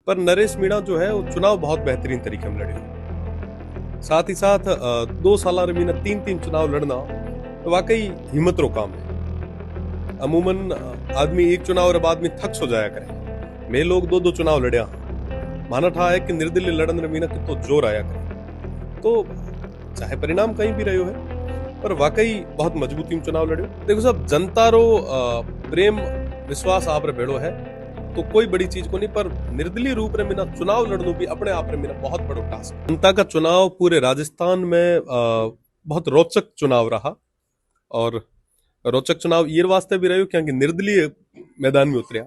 पर नरेश मीणा जो है वो चुनाव बहुत बेहतरीन तरीके में लड़े हो। साथ ही साथ 2 साल मीना 3-3 चुनाव लड़ना तो वाकई हिम्मत रो काम है। अमूमन आदमी एक चुनाव और बाद में थक सो जाया करे। मैं लोग 2-2 चुनाव लड़िया माना था है कि निर्दलीय लड़न रे मीना कितो जोर आया करे। तो चाहे परिणाम कहीं भी रहो है पर वाकई बहुत मजबूती में चुनाव लड़ो। देखो साहब, जनता रो प्रेम विश्वास आप रे भेड़ो है तो कोई बड़ी चीज को नहीं, पर निर्दलीय रूप रे मीना चुनाव लड़नो भी अपने आप रे मीना बहुत बड़ो टास्क। जनता का चुनाव पूरे राजस्थान में बहुत रोचक चुनाव रहा। और रोचक चुनाव ये वास्ते भी रहो क्योंकि निर्दलीय मैदान में उतरिया।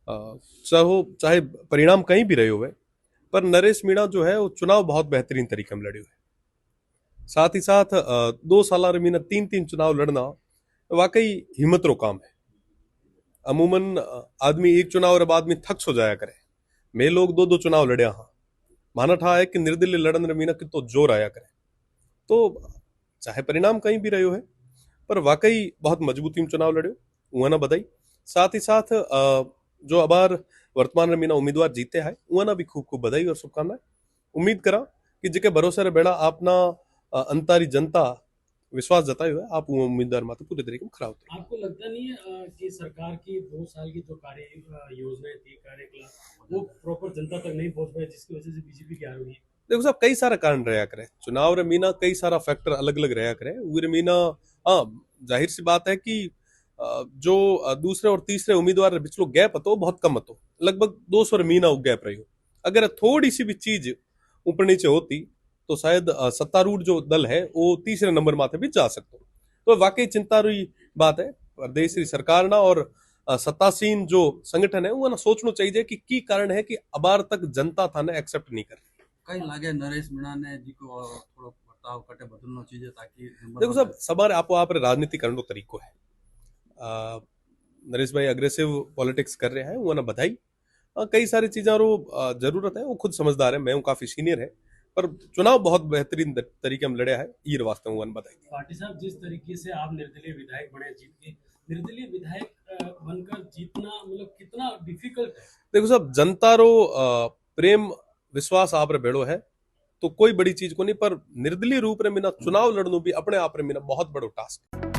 चाहे परिणाम कहीं भी रहो है पर नरेश मीणा जो है वो चुनाव बहुत बेहतरीन तरीके में लड़े हुए। साथ ही साथ 2 साल मीना 3-3 चुनाव लड़ना वाकई हिम्मत रो काम है। अमूमन आदमी एक चुनाव और बाद में थक सो जाया करे। मैं लोग 2-2 चुनाव लड़िया माना था है कि निर्दलीय लड़न रे मीना कितो जोर आया करे। तो चाहे परिणाम कहीं भी रहो है पर वाकई बहुत मजबूती में चुनाव लड़ो उहा ना बधाई। साथ ही साथ जो अबार वर्तमान रे मीना उम्मीदवार जीते है उहा ना भी खूब खूब बधाई और शुभकामनाएं। उम्मीद करा कि जेके भरोसे रे बेड़ा आपना अंतारी जनता विश्वास जतायो है आप वो उम्मीदवार माते पूरे तरीके में खरा उतरे। आपको लगता नहीं है कि सरकार की 2 साल की जो कार्य योजनाएं थी कार्यकलाप वो प्रॉपर जनता तक नहीं पहुंच पाए जिसकी वजह से बीजेपी की हार हुई है? देखो साहब, कई सारा कारण रहा करे चुनाव रे मीना, कई सारा फैक्टर अलग अलग रहा करे रे मीना। हाँ, जाहिर सी बात है कि जो दूसरे और तीसरे उम्मीदवार रे बिचलो गैप હતો बहुत कम હતો, लगभग 200 रे मीना गैप रही। अगर थोड़ी सी भी चीज ऊपर नीचे होती तो शायद सत्तारूढ़ जो दल है वो तीसरे नंबर माथे भी जा सकते। तो वाकई चिंता रही बात है। प्रदेश की सरकार ना और सत्तासीन जो संगठन है वो ना सोचना चाहिए कि की कारण है कि अबार तक जनता था ना एक्सेप्ट नहीं कर। कई लागे नरेश मीणा ने जी को थोड़ो बर्ताव कटे बदलना चाहिए ताकि देखो साहब, सबारे आपो आप राजनीति करने को तरीको है। आ, नरेश भाई अग्रेसिव पॉलिटिक्स कर रहे हैं वो ना बधाई। कई सारी चीजों रो जरूरत है, वो खुद समझदार है, मैं हूँ काफी सीनियर है। पर चुनाव बहुत बेहतरीन तरीके में लड़े है ये वास्ते में बधाई। पार्टी साहब, जिस तरीके से आप निर्दलीय विधायक बने, जीत के निर्दलीय विधायक बनकर जीतना मतलब कितना डिफिकल्ट है? देखो साहब, जनता रो प्रेम विश्वास आप रे भेड़ो है तो कोई बड़ी चीज को नहीं, पर निर्दलीय रूप रे मीना चुनाव लड़नो भी अपने आप रे मीना बहुत बड़ो टास्क।